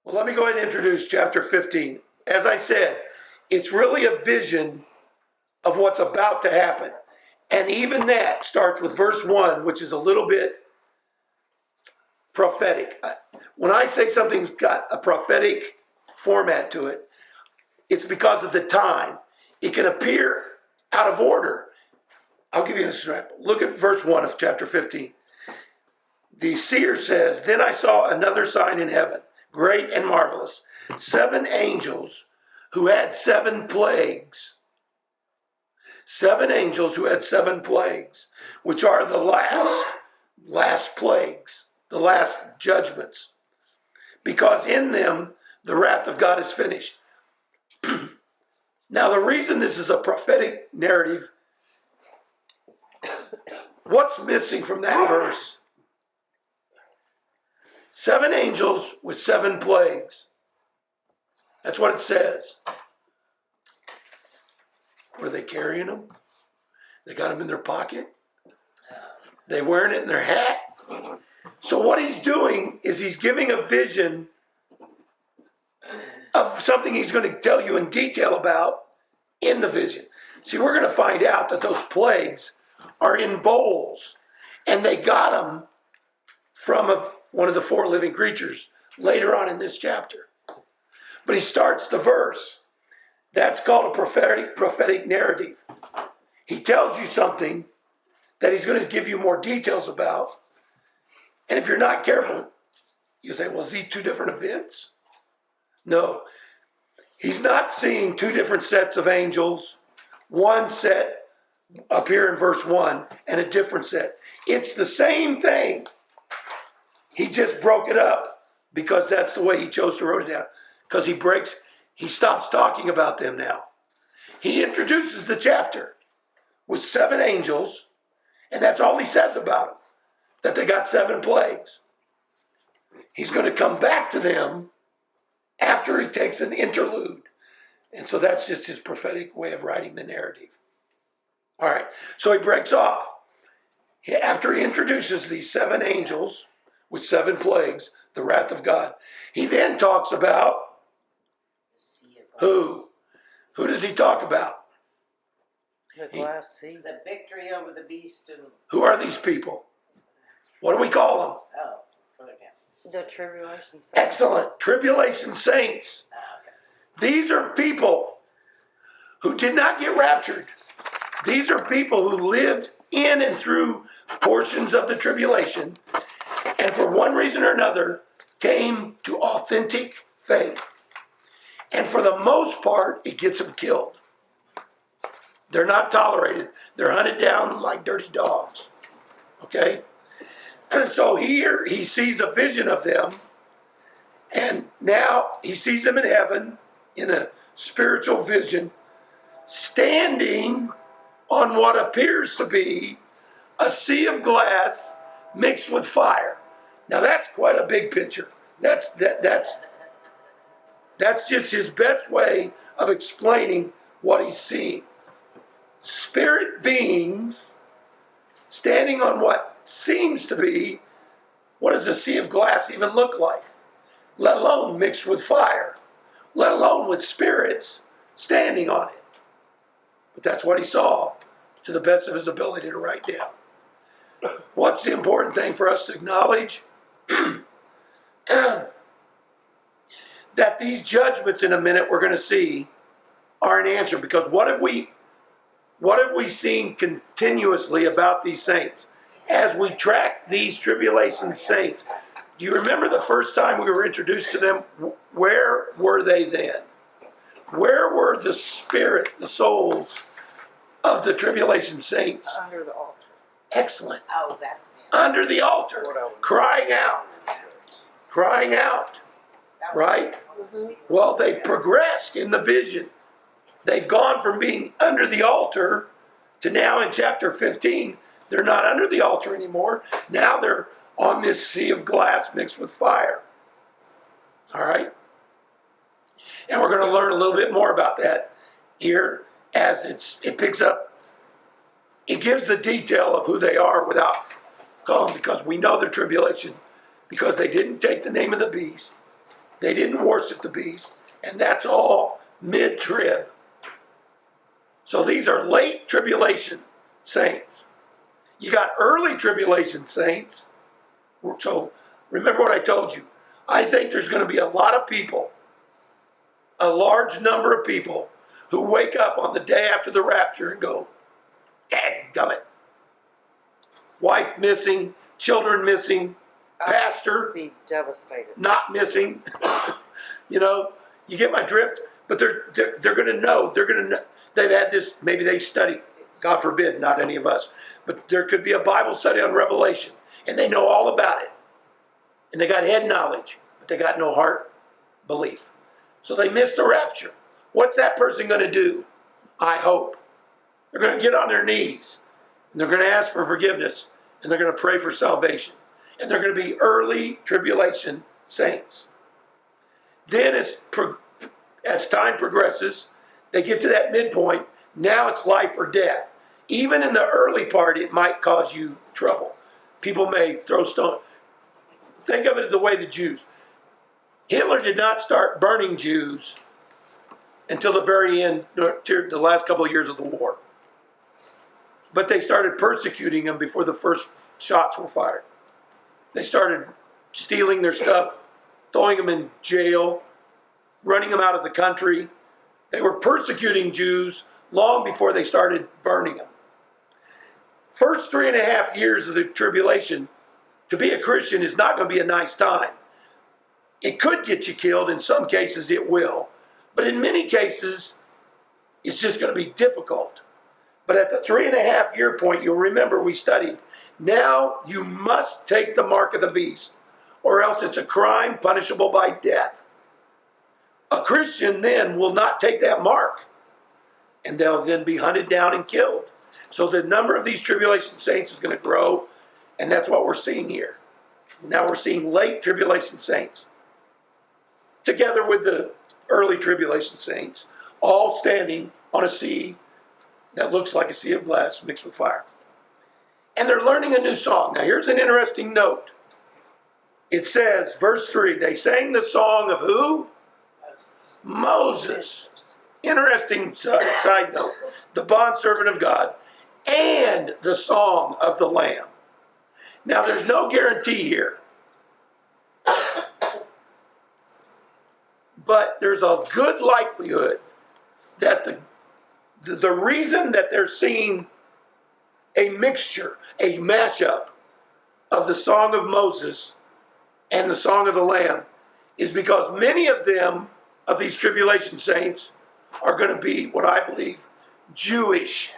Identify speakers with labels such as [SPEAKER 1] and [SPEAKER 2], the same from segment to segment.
[SPEAKER 1] Well, let me go ahead and introduce chapter 15. As I said, it's really a vision of what's about to happen. And even that starts with verse 1, which is a little bit prophetic. When I say something's got a prophetic format to it, it's because of the time. It can appear out of order. I'll give you an example. Look at verse 1 of chapter 15. The seer says, "Then I saw another sign in heaven, great and marvelous, 7 angels who had 7 plagues. 7 angels who had 7 plagues, which are the last plagues, the last judgments, because in them the wrath of God is finished." Now, the reason this is a prophetic narrative, what's missing from that verse? 7 angels with 7 plagues. That's what it says. Were they carrying them? They got them in their pocket? They wearing it in their hat? So what he's doing is he's giving a vision of something he's going to tell you in detail about in the vision. See, we're going to find out that those plagues are in bowls, and they got them from one of the 4 living creatures later on in this chapter. But he starts the verse. That's called a prophetic narrative. He tells you something that he's going to give you more details about. And if you're not careful, you say, well, is these 2 different events? No. He's not seeing 2 different sets of angels, one set up here in verse 1 and a different set. It's the same thing. He just broke it up because that's the way he chose to write it down. Because he stops talking about them now. He introduces the chapter with 7 angels, and that's all he says about them, that they got 7 plagues. He's going to come back to them after he takes an interlude. And so that's just his prophetic way of writing the narrative. All right, so he breaks off. After he introduces these 7 angels with 7 plagues, the wrath of God, he then talks about who? Who does he talk about?
[SPEAKER 2] The glass sea.
[SPEAKER 3] The victory over the beast. And
[SPEAKER 1] Who are these people? What do we call them?
[SPEAKER 3] oh, put it down.
[SPEAKER 2] The tribulation saints.
[SPEAKER 1] Excellent. Tribulation saints.
[SPEAKER 3] Okay.
[SPEAKER 1] These are people who did not get raptured. These are people who lived in and through portions of the tribulation, and for one reason or another came to authentic faith. And for the most part, it gets them killed. They're not tolerated. They're hunted down like dirty dogs. Okay? And so here he sees a vision of them, and now he sees them in heaven in a spiritual vision, standing on what appears to be a sea of glass mixed with fire. Now that's quite a big picture. That's just his best way of explaining what he's seeing. Spirit beings standing on what seems to be, what does a sea of glass even look like? Let alone mixed with fire, let alone with spirits standing on it. But that's what he saw to the best of his ability to write down. What's the important thing for us to acknowledge? That these judgments in a minute we're going to see are an answer, because what have we seen continuously about these saints as we track these tribulation saints? Do you remember the first time we were introduced to them? Where were they then? Where were the spirit, the souls of the tribulation saints?
[SPEAKER 2] Under the altar.
[SPEAKER 1] Excellent.
[SPEAKER 3] Oh, that's them.
[SPEAKER 1] Under the altar, crying out. Crying out.
[SPEAKER 3] That was
[SPEAKER 1] Right?
[SPEAKER 3] Mhm.
[SPEAKER 1] Well, they progressed in the vision. They've gone from being under the altar to now in chapter 15, they're not under the altar anymore. Now they're on this sea of glass mixed with fire. All right? And we're going to learn a little bit more about that here as it picks up. It gives the detail of who they are without calling, because we know the tribulation, because they didn't take the name of the beast. They didn't worship the beast, and that's all mid-trib. So these are late tribulation saints. You got early tribulation saints. So remember what I told you. I think there's going to be a lot of people, a large number of people, who wake up on the day after the rapture and go, dadgummit. Wife missing, children missing, pastor
[SPEAKER 2] Be devastated.
[SPEAKER 1] not missing. You know, you get my drift? But they're going to know. They're going to know. They've had this, maybe they studied, God forbid, not any of us. But there could be a Bible study on Revelation, and they know all about it. And they got head knowledge, but they got no heart belief. So they missed the rapture. What's that person going to do? I hope. They're going to get on their knees, and they're going to ask for forgiveness, and they're going to pray for salvation. And they're going to be early tribulation saints. Then as time progresses, they get to that midpoint. Now it's life or death. Even in the early part, it might cause you trouble. People may throw stones. Think of it the way the Jews. Hitler did not start burning Jews until the very end, the last couple of years of the war. But they started persecuting them before the first shots were fired. They started stealing their stuff, throwing them in jail, running them out of the country. They were persecuting Jews long before they started burning them. First 3.5 years of the tribulation, to be a Christian is not going to be a nice time. It could get you killed. In some cases, it will. But in many cases, it's just going to be difficult. But at the 3.5 year point, you'll remember we studied, now you must take the mark of the beast, or else it's a crime punishable by death. A Christian then will not take that mark, and they'll then be hunted down and killed. So the number of these tribulation saints is going to grow, and that's what we're seeing here. Now we're seeing late tribulation saints, together with the early tribulation saints, all standing on a sea that looks like a sea of glass mixed with fire. And they're learning a new song. Now here's an interesting note. It says, verse 3, they sang the song of who? Moses. Interesting side note. The bondservant of God, and the song of the Lamb. Now there's no guarantee here, but there's a good likelihood that the reason that they're singing a mixture, a mashup of the song of Moses and the song of the Lamb is because many of them, of these tribulation saints, are going to be what I believe Jewish.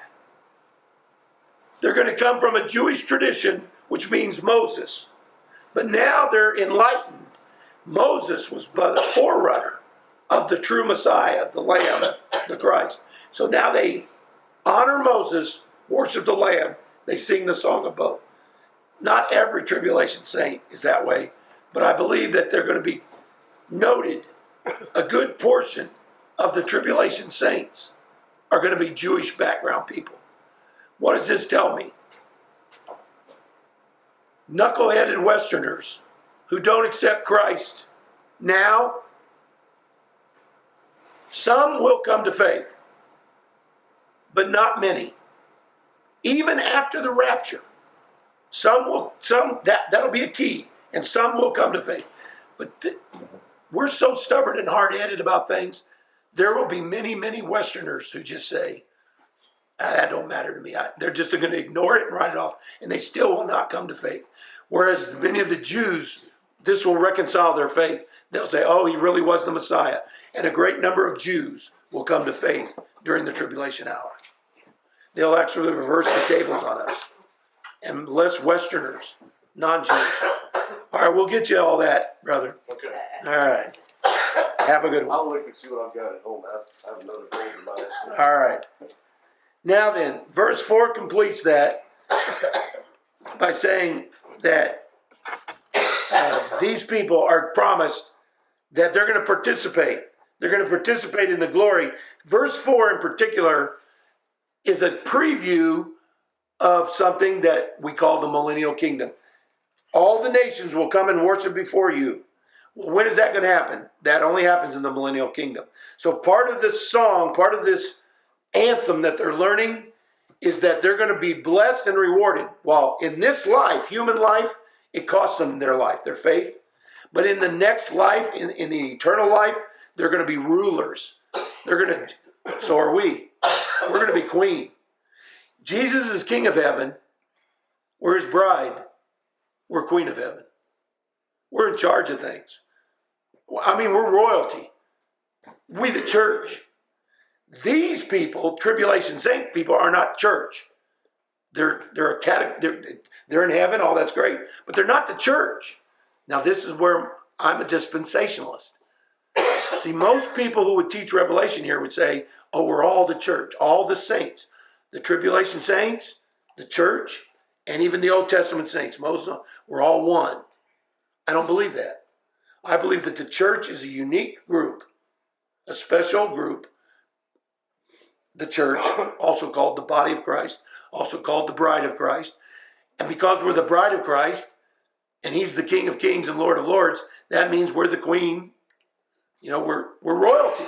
[SPEAKER 1] They're going to come from a Jewish tradition, which means Moses. But now they're enlightened. Moses was but a forerunner of the true Messiah, the Lamb, the Christ. So now they honor Moses, worship the Lamb, they sing the song of both. Not every tribulation saint is that way, but I believe that they're going to be noted. A good portion of the tribulation saints are going to be Jewish background people. What does this tell me? Knuckleheaded Westerners who don't accept Christ now, some will come to faith, but not many. Even after the rapture, that'll be a key, and some will come to faith. But we're so stubborn and hard-headed about things. There will be many, many Westerners who just say, that don't matter to me. They're just going to ignore it and write it off, and they still will not come to faith. Whereas many of the Jews, this will reconcile their faith. They'll say, oh, he really was the Messiah. And a great number of Jews will come to faith during the tribulation hour. They'll actually reverse the tables on us. And less Westerners, non-Jews. All right, we'll get you all that, brother.
[SPEAKER 4] Okay.
[SPEAKER 1] All right. Have a good one.
[SPEAKER 4] I'll look and see what I've got at home. I have another thing in mind.
[SPEAKER 1] All right. Now then, verse 4 completes that by saying that these people are promised that they're going to participate. They're going to participate in the glory. Verse 4 in particular is a preview of something that we call the millennial kingdom. All the nations will come and worship before you. Well, when is that going to happen? That only happens in the millennial kingdom. So part of this song, part of this anthem that they're learning is that they're going to be blessed and rewarded. While in this life, human life, it costs them their life, their faith. But in the next life, in the eternal life, they're going to be rulers. So are we. We're going to be queen. Jesus is king of heaven. We're his bride. We're queen of heaven. We're in charge of things. I mean, we're royalty. We, the church. These people, tribulation saint people, are not church. They're in heaven, all that's great, but they're not the church. Now, this is where I'm a dispensationalist. See, most people who would teach Revelation here would say, oh, we're all the church, all the saints, the tribulation saints, the church, and even the Old Testament saints. Moses, we're all one. I don't believe that. I believe that the church is a unique group, a special group. The church, also called the body of Christ, also called the bride of Christ. And because we're the bride of Christ, and he's the King of Kings and Lord of Lords, that means we're the queen. You know, we're royalty.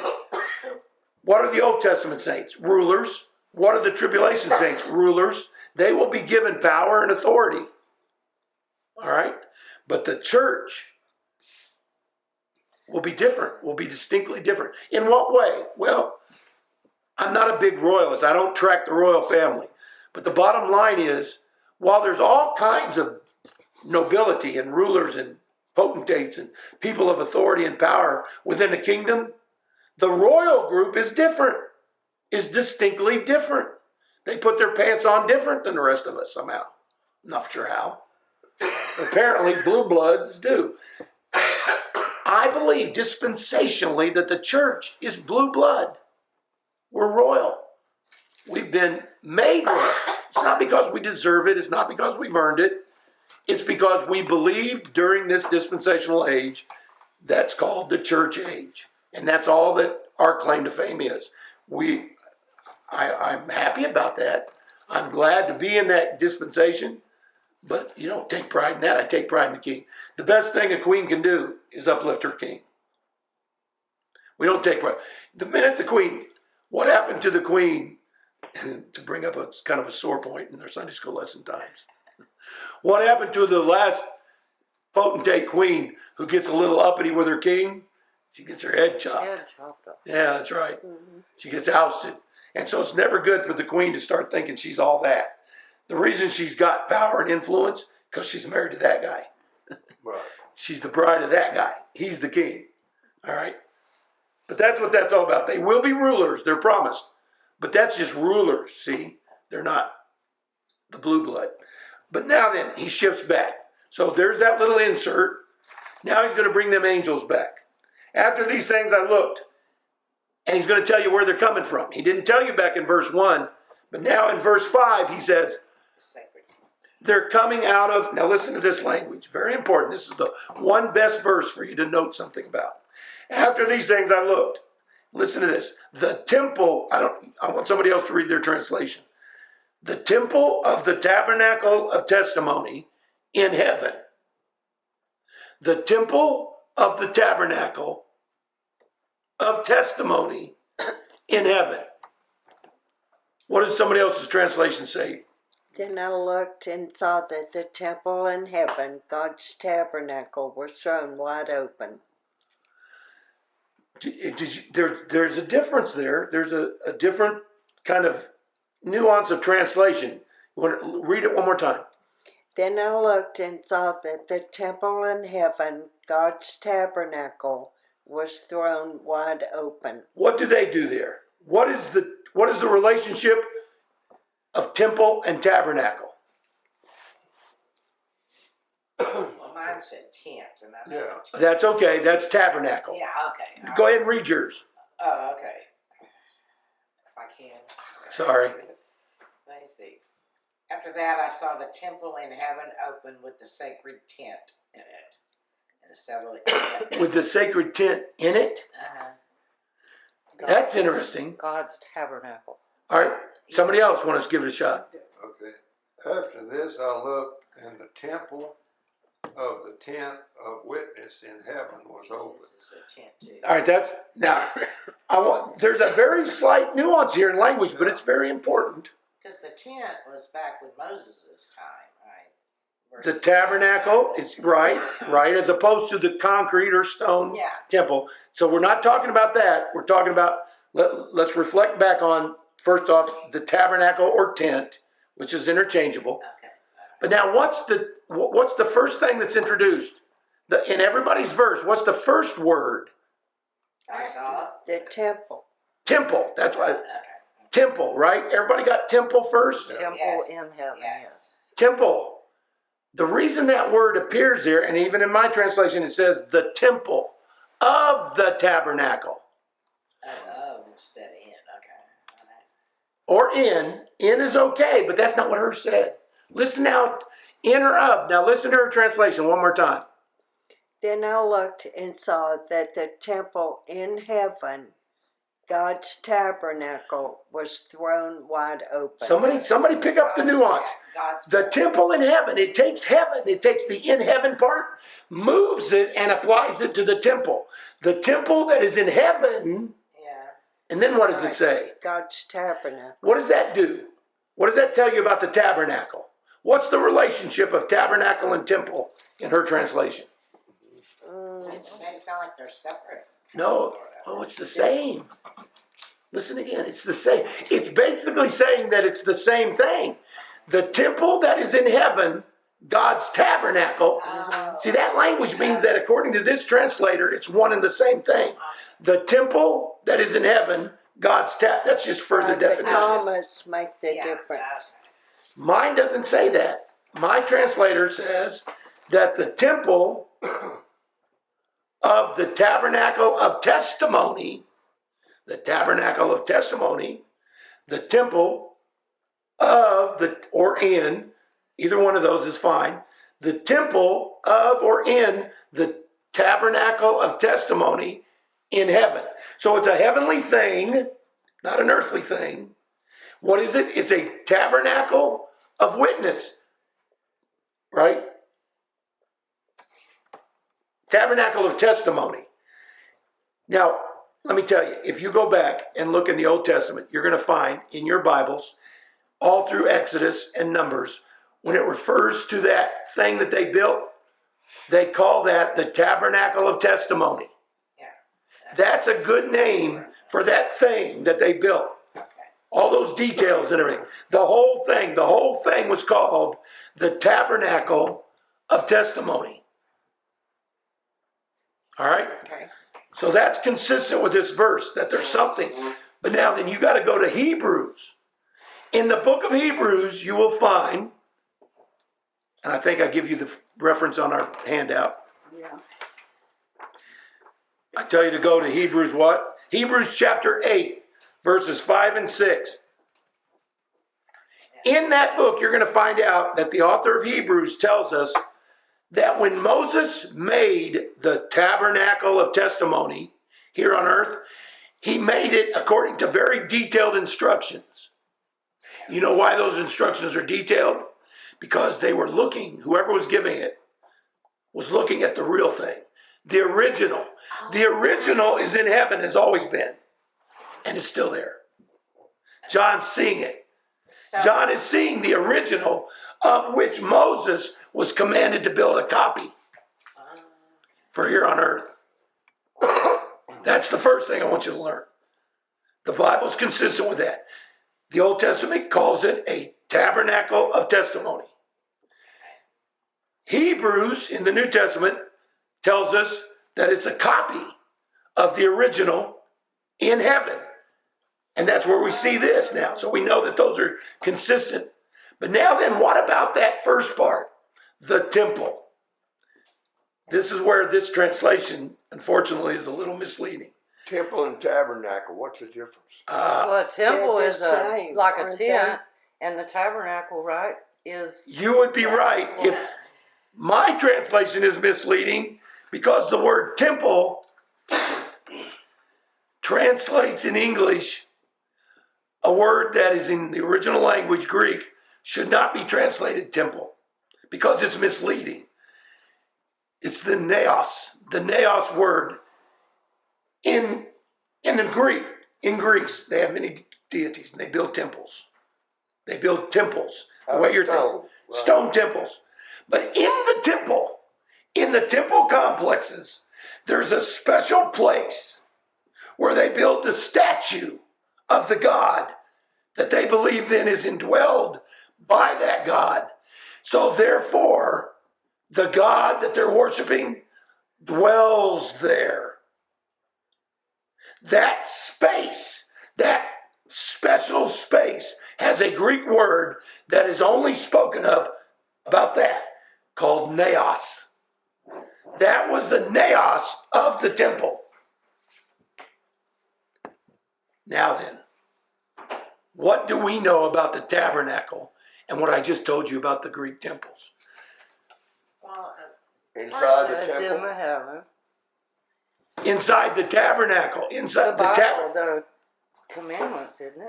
[SPEAKER 1] What are the Old Testament saints? Rulers. What are the tribulation saints? Rulers. They will be given power and authority. All right? But the church will be different, will be distinctly different. In what way? Well, I'm not a big royalist. I don't track the royal family. But the bottom line is, while there's all kinds of nobility and rulers and potentates and people of authority and power within the kingdom, the royal group is different, is distinctly different. They put their pants on different than the rest of us somehow. I'm not sure how. Apparently, blue bloods do. I believe dispensationally that the church is blue blood. We're royal. We've been made royal. It's not because we deserve it. It's not because we've earned it. It's because we believed during this dispensational age that's called the church age. And that's all that our claim to fame is. I'm happy about that. I'm glad to be in that dispensation. But you don't take pride in that. I take pride in the king. The best thing a queen can do is uplift her king. We don't take pride. The minute the queen, what happened to the queen, to bring up a kind of a sore point in their Sunday school lesson times. What happened to the last potentate queen who gets a little uppity with her king? She gets her head chopped.
[SPEAKER 2] Head chopped up.
[SPEAKER 1] Yeah, that's right. She gets ousted. And so it's never good for the queen to start thinking she's all that. The reason she's got power and influence, because she's married to that guy.
[SPEAKER 4] Right.
[SPEAKER 1] She's the bride of that guy. He's the king. All right? But that's what that's all about. They will be rulers. They're promised. But that's just rulers, see? They're not the blue blood. But now then, he shifts back. So there's that little insert. Now he's going to bring them angels back. After these things I looked, and he's going to tell you where they're coming from. He didn't tell you back in verse 1, but now in verse 5 he says,
[SPEAKER 3] Sacred.
[SPEAKER 1] they're coming out of, now listen to this language, very important. This is the one best verse for you to note something about. After these things I looked, listen to this, the temple, I want somebody else to read their translation. The temple of the tabernacle of testimony in heaven. The temple of the tabernacle of testimony in heaven. What does somebody else's translation say?
[SPEAKER 5] Then I looked and saw that the temple in heaven, God's tabernacle, was thrown wide open.
[SPEAKER 1] There's a difference there. There's a different kind of nuance of translation. You want to read it one more time?
[SPEAKER 5] Then I looked and saw that the temple in heaven, God's tabernacle, was thrown wide open.
[SPEAKER 1] What do they do there? What is the relationship of temple and tabernacle?
[SPEAKER 3] Well, mine said tent, and I know
[SPEAKER 4] Yeah.
[SPEAKER 3] what tent.
[SPEAKER 1] That's okay. That's tabernacle.
[SPEAKER 3] Yeah, okay.
[SPEAKER 1] Go ahead and read yours.
[SPEAKER 3] Oh, okay. If I can.
[SPEAKER 1] Sorry.
[SPEAKER 3] Let me see. After that, I saw the temple in heaven open with the sacred tent in it. And several.
[SPEAKER 1] With the sacred tent in it?
[SPEAKER 3] Uh-huh.
[SPEAKER 1] That's interesting.
[SPEAKER 2] God's tabernacle.
[SPEAKER 1] All right. Somebody else want to give it a shot.
[SPEAKER 6] Okay. After this, I looked, and the temple of the tent of witness in heaven was open.
[SPEAKER 3] This is a tent too.
[SPEAKER 1] All right, that's, now, there's a very slight nuance here in language, but it's very important.
[SPEAKER 3] Because the tent was back with Moses' time, right?
[SPEAKER 1] The
[SPEAKER 3] Versus-
[SPEAKER 1] tabernacle is right, as opposed to the concrete or stone
[SPEAKER 3] Yeah.
[SPEAKER 1] temple. So we're not talking about that. We're talking about, let's reflect back on, first off, the tabernacle or tent, which is interchangeable.
[SPEAKER 3] Okay.
[SPEAKER 1] But now what's the first thing that's introduced? In everybody's verse, what's the first word?
[SPEAKER 3] I saw it.
[SPEAKER 5] The temple.
[SPEAKER 1] Temple, that's why,
[SPEAKER 3] Okay.
[SPEAKER 1] temple, right? Everybody got temple first?
[SPEAKER 2] Temple
[SPEAKER 3] Yes.
[SPEAKER 2] in heaven,
[SPEAKER 3] Yes.
[SPEAKER 2] yes.
[SPEAKER 1] Temple. The reason that word appears there, and even in my translation it says the temple of the tabernacle.
[SPEAKER 3] Oh, instead of in, okay.
[SPEAKER 1] Or in is okay, but that's not what hers said. Listen now, in or of. Now listen to her translation one more time.
[SPEAKER 5] Then I looked and saw that the temple in heaven, God's tabernacle, was thrown wide open.
[SPEAKER 1] Somebody pick up the nuance.
[SPEAKER 3] God's
[SPEAKER 1] The temple in heaven, it takes the in heaven part, moves it and applies it to the temple. The temple that is in heaven,
[SPEAKER 3] Yeah.
[SPEAKER 1] and then what does it say?
[SPEAKER 5] God's tabernacle.
[SPEAKER 1] What does that do? What does that tell you about the tabernacle? What's the relationship of tabernacle and temple in her translation?
[SPEAKER 3] It made it sound like they're separate.
[SPEAKER 1] No,
[SPEAKER 3] Sort of.
[SPEAKER 1] oh, it's the same. Listen again, it's the same. It's basically saying that it's the same thing. The temple that is in heaven, God's tabernacle.
[SPEAKER 3] Oh.
[SPEAKER 1] See, that language means that according to this translator, it's one and the same thing. The temple that is in heaven, God's that's just further
[SPEAKER 5] The
[SPEAKER 1] definition.
[SPEAKER 5] commas make the
[SPEAKER 3] Yeah,
[SPEAKER 5] difference.
[SPEAKER 1] Mine doesn't say that. My translator says that the temple of the tabernacle of testimony, the temple of the, or in, either one of those is fine, the temple of or in the tabernacle of testimony in heaven. So it's a heavenly thing, not an earthly thing. What is it? It's a tabernacle of witness, right? Tabernacle of testimony. Now, let me tell you, if you go back and look in the Old Testament, you're going to find in your Bibles, all through Exodus and Numbers, when it refers to that thing that they built, they call that the tabernacle of testimony.
[SPEAKER 3] Yeah.
[SPEAKER 1] That's a good name for that thing that they built.
[SPEAKER 3] Okay.
[SPEAKER 1] All those details and everything. The whole thing was called the tabernacle of testimony. All right?
[SPEAKER 5] Okay.
[SPEAKER 1] So that's consistent with this verse, that there's something. But now then you got to go to Hebrews. In the book of Hebrews, you will find, and I think I give you the reference on our handout.
[SPEAKER 5] Yeah.
[SPEAKER 1] I tell you to go to Hebrews what? Hebrews chapter 8, verses 5 and 6. In that book, you're going to find out that the author of Hebrews tells us that when Moses made the tabernacle of testimony here on earth, he made it according to very detailed instructions. You know why those instructions are detailed? Because they were looking, whoever was giving it, was looking at the real thing. The original. The original is in heaven, has always been, and is still there. John's seeing it.
[SPEAKER 3] So,
[SPEAKER 1] John is seeing the original of which Moses was commanded to build a copy for here on earth. That's the first thing I want you to learn. The Bible's consistent with that. The Old Testament calls it a tabernacle of testimony. Hebrews in the New Testament tells us that it's a copy of the original in heaven. And that's where we see this now. So we know that those are consistent. But now then, what about that first part? The temple. This is where this translation, unfortunately, is a little misleading.
[SPEAKER 6] Temple and tabernacle, what's the difference?
[SPEAKER 2] Well, a temple
[SPEAKER 5] They're
[SPEAKER 2] is
[SPEAKER 5] the same,
[SPEAKER 2] like a
[SPEAKER 5] aren't
[SPEAKER 2] tent, and the tabernacle, right, is...
[SPEAKER 1] You would be right if my translation is misleading, because the word temple translates in English a word that is in the original language, Greek, should not be translated temple, because it's misleading. It's the naos word. In the Greek, in Greece, they have many deities and they build temples. They build temples. The way you're thinking. Stone temples. But in the temple complexes, there's a special place where they build the statue of the God that they believe then is indwelled by that God. So therefore, the God that they're worshiping dwells there. That space, that special space, has a Greek word that is only spoken of about that, called naos. That was the naos of the temple. Now then, what do we know about the tabernacle and what I just told you about the Greek temples?
[SPEAKER 3] Well,
[SPEAKER 4] Inside the
[SPEAKER 2] It's in
[SPEAKER 4] temple.
[SPEAKER 2] the heaven.
[SPEAKER 1] Inside the tabernacle,
[SPEAKER 2] The
[SPEAKER 1] inside the
[SPEAKER 2] Bible,
[SPEAKER 1] tabernacle.
[SPEAKER 2] the commandments, isn't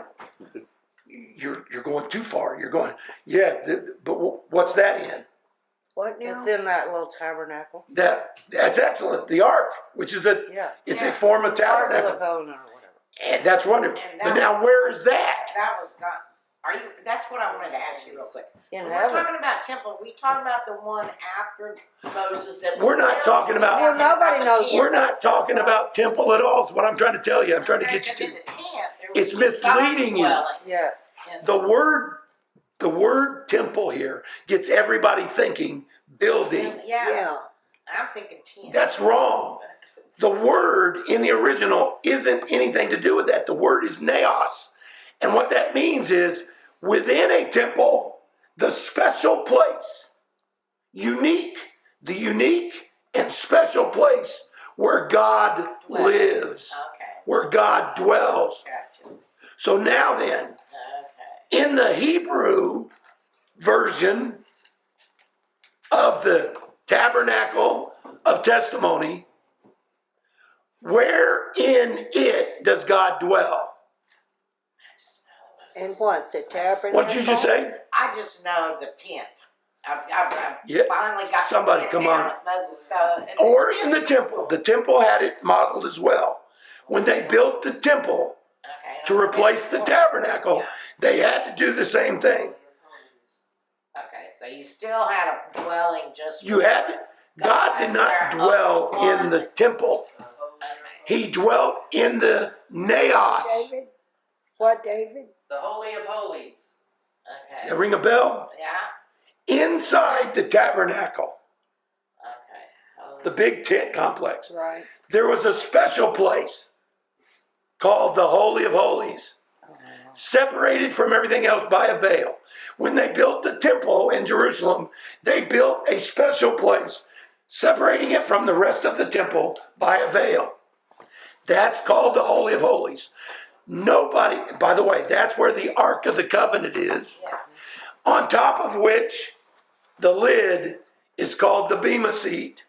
[SPEAKER 2] it?
[SPEAKER 1] You're going too far. You're going, yeah, but what's that in?
[SPEAKER 5] What now?
[SPEAKER 2] It's in that little tabernacle.
[SPEAKER 1] That's excellent. The ark, which is
[SPEAKER 2] Yeah.
[SPEAKER 1] it's
[SPEAKER 3] Yeah.
[SPEAKER 1] a form of
[SPEAKER 2] Ark of the
[SPEAKER 1] tabernacle.
[SPEAKER 2] Covenant or whatever.
[SPEAKER 1] And that's wonderful.
[SPEAKER 3] And
[SPEAKER 1] But now where is that?
[SPEAKER 3] that was God. That's what I wanted to ask you real quick.
[SPEAKER 2] In
[SPEAKER 3] When we're
[SPEAKER 2] heaven.
[SPEAKER 3] talking about temple, we talking about the one after Moses that was
[SPEAKER 1] We're not
[SPEAKER 3] built?
[SPEAKER 1] talking about-
[SPEAKER 3] We're talking
[SPEAKER 2] Nobody
[SPEAKER 3] the
[SPEAKER 2] knows.
[SPEAKER 3] tent.
[SPEAKER 1] We're not talking about temple at all. Is what I'm trying to tell you. I'm trying to
[SPEAKER 3] Okay,
[SPEAKER 1] get you
[SPEAKER 3] 'cause in
[SPEAKER 1] to.
[SPEAKER 3] the tent, there was
[SPEAKER 1] It's
[SPEAKER 3] just God's
[SPEAKER 1] misleading you.
[SPEAKER 3] dwelling.
[SPEAKER 2] Yes.
[SPEAKER 3] And
[SPEAKER 1] The word temple here gets everybody thinking building.
[SPEAKER 3] yeah, I'm thinking tent.
[SPEAKER 1] That's wrong. The word in the original isn't anything to do with that. The word is naos. And what that means is within a temple, the special place, the unique and special place where God lives,
[SPEAKER 3] Okay,
[SPEAKER 1] where God dwells.
[SPEAKER 3] gotcha.
[SPEAKER 1] So now then,
[SPEAKER 3] Okay.
[SPEAKER 1] in the Hebrew version of the tabernacle of testimony, where in it does God dwell?
[SPEAKER 5] And what, the tabernacle?
[SPEAKER 1] What did you just say?
[SPEAKER 3] I just know the tent. I've
[SPEAKER 1] Yeah,
[SPEAKER 3] finally got
[SPEAKER 1] somebody,
[SPEAKER 3] the tent
[SPEAKER 1] come
[SPEAKER 3] down
[SPEAKER 1] on.
[SPEAKER 3] with Moses. So,
[SPEAKER 1] Or in the temple. The temple had it modeled as well. When they built the temple
[SPEAKER 3] okay,
[SPEAKER 1] to replace the tabernacle,
[SPEAKER 3] Yeah.
[SPEAKER 1] they had to do the same thing.
[SPEAKER 3] Okay, so you still had a dwelling just.
[SPEAKER 1] You had, God did not dwell in the temple.
[SPEAKER 3] Okay.
[SPEAKER 1] He dwelt in the naos.
[SPEAKER 5] David? What, David?
[SPEAKER 7] The Holy of Holies.
[SPEAKER 3] Okay.
[SPEAKER 1] That ring a bell?
[SPEAKER 3] Yeah.
[SPEAKER 1] Inside the tabernacle,
[SPEAKER 3] Okay.
[SPEAKER 1] the big tent complex,
[SPEAKER 5] Right.
[SPEAKER 1] there was a special place called the Holy of Holies, separated from everything else by a veil. When they built the temple in Jerusalem, they built a special place, separating it from the rest of the temple by a veil. That's called the Holy of Holies. Nobody, by the way, that's where the Ark of the Covenant is,
[SPEAKER 3] Yeah.
[SPEAKER 1] on top of which the lid is called the Bema seat.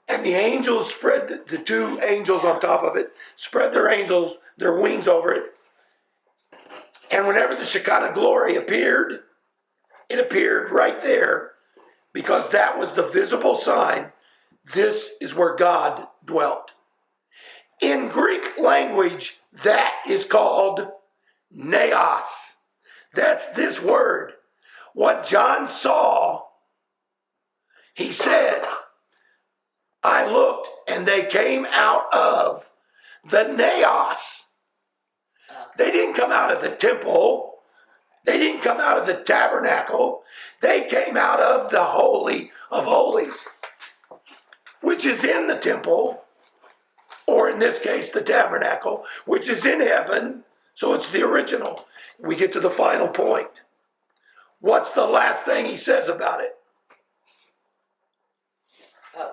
[SPEAKER 1] And the angels spread, the two angels on top of it, spread their wings over it. And whenever the Shekinah glory appeared, it appeared right there because that was the visible sign. This is where God dwelt. In Greek language, that is called naos. That's this word. What John saw, he said, I looked and they came out of the naos. They didn't come out of the temple. They didn't come out of the tabernacle. They came out of the Holy of Holies, which is in the temple, or in this case, the tabernacle, which is in heaven. So it's the original. We get to the final point. What's the last thing he says about it?
[SPEAKER 3] Oh,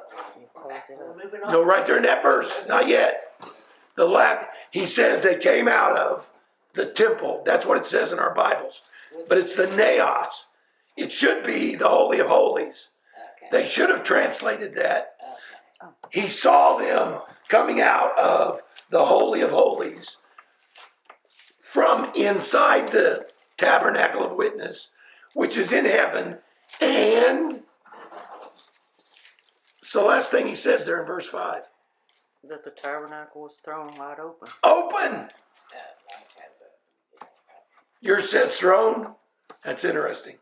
[SPEAKER 3] okay. We're moving on.
[SPEAKER 1] No, right there in that verse. Not yet. The last, he says they came out of the temple. That's what it says in our Bibles. But it's the naos. It should be the Holy of Holies.
[SPEAKER 3] Okay.
[SPEAKER 1] They should have translated that.
[SPEAKER 3] Okay.
[SPEAKER 1] He saw them coming out of the Holy of Holies from inside the tabernacle of witness, which is in heaven, and So the last thing he says there in verse 5.
[SPEAKER 2] That the tabernacle was thrown wide open.
[SPEAKER 1] Open!
[SPEAKER 3] Mine has a-
[SPEAKER 1] Yours says throne. That's interesting.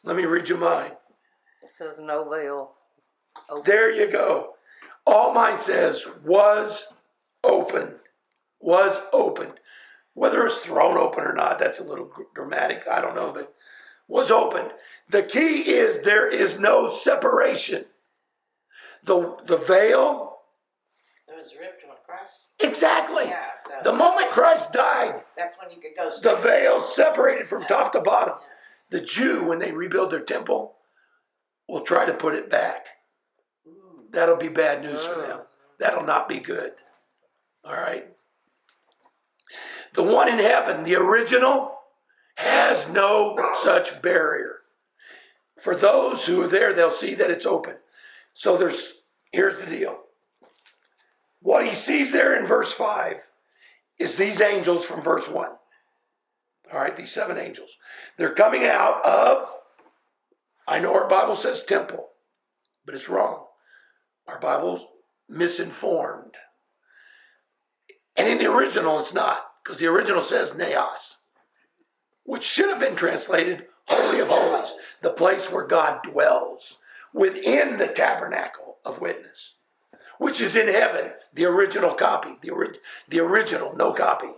[SPEAKER 1] Let me read you mine.
[SPEAKER 2] It says no veil. Open.
[SPEAKER 1] There you go. All mine says was open. Was opened. Whether it's thrown open or not, that's a little dramatic. I don't know, but was opened. The key is there is no separation. The veil.
[SPEAKER 3] It was ripped when Christ.
[SPEAKER 1] Exactly.
[SPEAKER 3] Yeah, so.
[SPEAKER 1] The moment Christ died,
[SPEAKER 3] That's when you could go
[SPEAKER 1] the
[SPEAKER 3] straight.
[SPEAKER 1] veil separated from top to bottom.
[SPEAKER 3] Yeah.
[SPEAKER 1] The Jew, when they rebuild their temple, will try to put it back. That'll be bad news for them. That'll not be good. All right. The one in heaven, the original, has no such barrier. For those who are there, they'll see that it's open. So here's the deal. What he sees there in verse 5 is these angels from verse 1. All right, these 7 angels. They're coming out of, I know our Bible says temple, but it's wrong. Our Bible's misinformed. And in the original, it's not, because the original says naos, which should have been translated Holy of Holies, the place where God dwells within the tabernacle of witness, which is in heaven, the original copy, the original, no copy.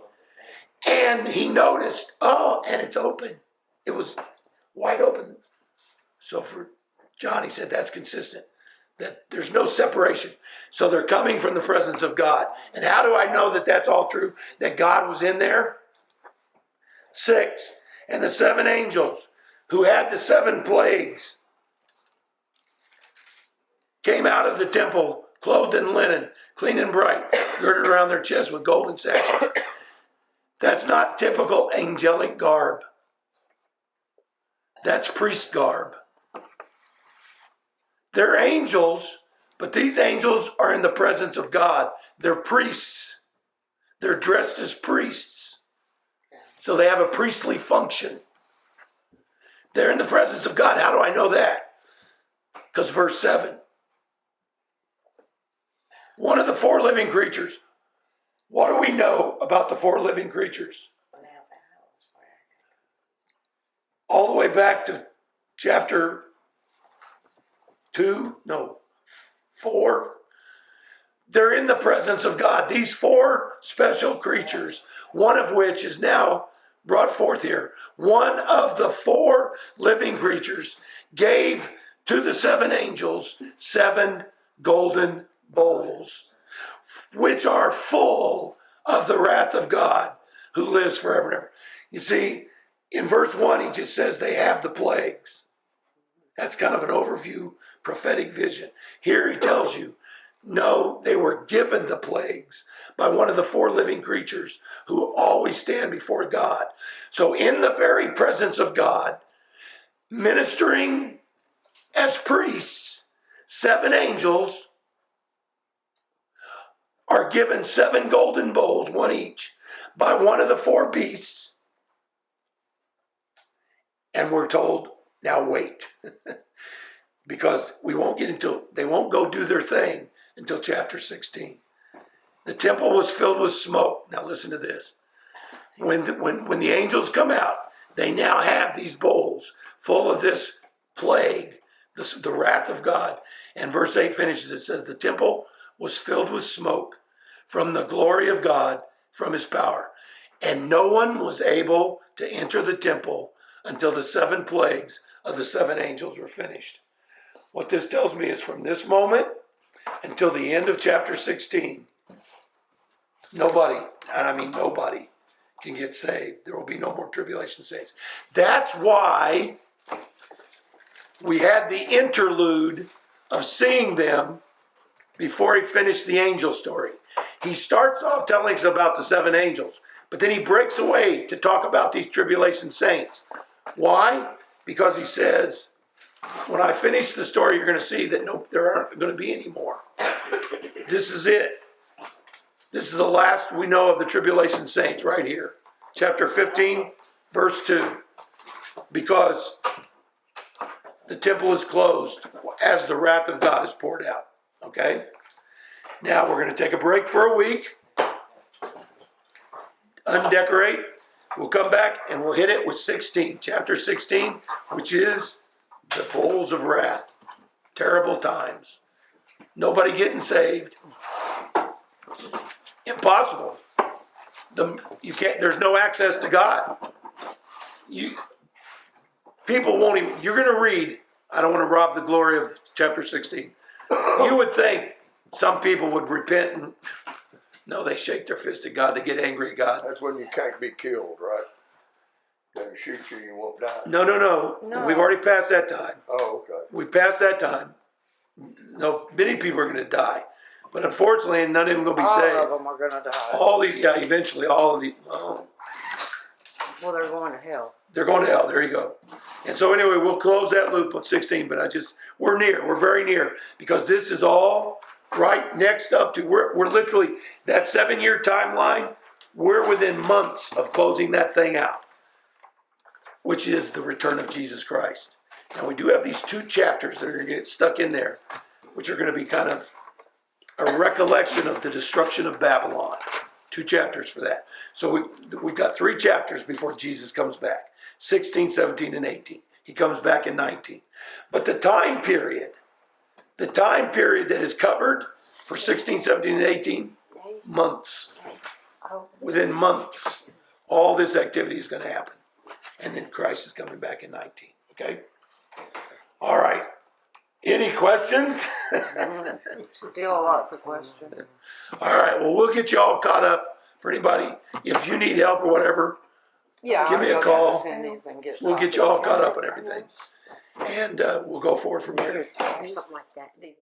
[SPEAKER 1] And he noticed, and it's open. It was wide open. So for John, he said that's consistent, that there's no separation. So they're coming from the presence of God. And how do I know that that's all true, that God was in there? 6, and the 7 angels who had the 7 plagues came out of the temple, clothed in linen, clean and bright, girded around their chests with golden sashes. That's not typical angelic garb. That's priest garb. They're angels, but these angels are in the presence of God. They're priests. They're dressed as priests. So they have a priestly function. They're in the presence of God. How do I know that? Because verse 7. One of the 4 living creatures. What do we know about the 4 living creatures? All the way back to chapter 4. They're in the presence of God. These 4 special creatures, one of which is now brought forth here. One of the 4 living creatures gave to the 7 angels 7 golden bowls, which are full of the wrath of God who lives forever and ever. You see, in verse 1, he just says they have the plagues. That's kind of an overview, prophetic vision. Here he tells you, no, they were given the plagues by one of the 4 living creatures who always stand before God. So in the very presence of God, ministering as priests, 7 angels are given 7 golden bowls, 1 each, by one of the 4 beasts. And we're told, now wait. Because they won't go do their thing until chapter 16. The temple was filled with smoke. Now listen to this. When the angels come out, they now have these bowls full of this plague, the wrath of God. And verse 8 finishes, it says, the temple was filled with smoke from the glory of God, from his power. And no one was able to enter the temple until the 7 plagues of the 7 angels were finished. What this tells me is from this moment until the end of chapter 16, nobody, and I mean nobody, can get saved. There will be no more tribulation saints. That's why we had the interlude of seeing them before he finished the angel story. He starts off telling us about the 7 angels, but then he breaks away to talk about these tribulation saints. Why? Because he says, when I finish the story, you're going to see that there aren't going to be any more. This is it. This is the last we know of the tribulation saints right here. Chapter 15, verse 2. Because the temple is closed as the wrath of God is poured out. Okay? Now, we're gonna take a break for a week. Undecorate. We'll come back and we'll hit it with 16, chapter 16, which is the bowls of wrath. Terrible times. Nobody getting saved. Impossible. You can't, there's no access to God. People won't even, you're gonna read, I don't wanna rob the glory of chapter 16. You would think some people would repent and, no, they shake their fist at God, they get angry at God.
[SPEAKER 6] That's when you can't be killed, right? They can shoot you and you won't die.
[SPEAKER 1] No.
[SPEAKER 2] No.
[SPEAKER 1] We've already passed that time.
[SPEAKER 6] Oh, okay.
[SPEAKER 1] We passed that time. No, many people are gonna die. But unfortunately, none of them gonna be
[SPEAKER 2] All
[SPEAKER 1] saved.
[SPEAKER 2] of them are gonna die.
[SPEAKER 1] Eventually, all of the,
[SPEAKER 2] Well, they're going to hell.
[SPEAKER 1] they're going to hell, there you go. And so anyway, we'll close that loop on 16, but we're very near, because this is all right next up to, we're literally, that 7-year timeline, we're within months of closing that thing out, which is the return of Jesus Christ. Now, we do have these 2 chapters that are gonna get stuck in there, which are gonna be kind of a recollection of the destruction of Babylon. 2 chapters for that. So we've got 3 chapters before Jesus comes back. 16, 17, and 18. He comes back in 19. But the time period that is covered for 16, 17, and 18, months. Within months, all this activity is going to happen. And then Christ is coming back in 19. Okay? All right. Any questions?
[SPEAKER 2] Still lots of questions.
[SPEAKER 1] All right. Well, we'll get you all caught up. For anybody, if you need help or whatever,
[SPEAKER 2] Yeah.
[SPEAKER 1] give me a
[SPEAKER 2] I'll go
[SPEAKER 1] call.
[SPEAKER 2] to Cindy's and get
[SPEAKER 1] We'll get you all caught up and everything. And we'll go forward from here.
[SPEAKER 5] Something like that.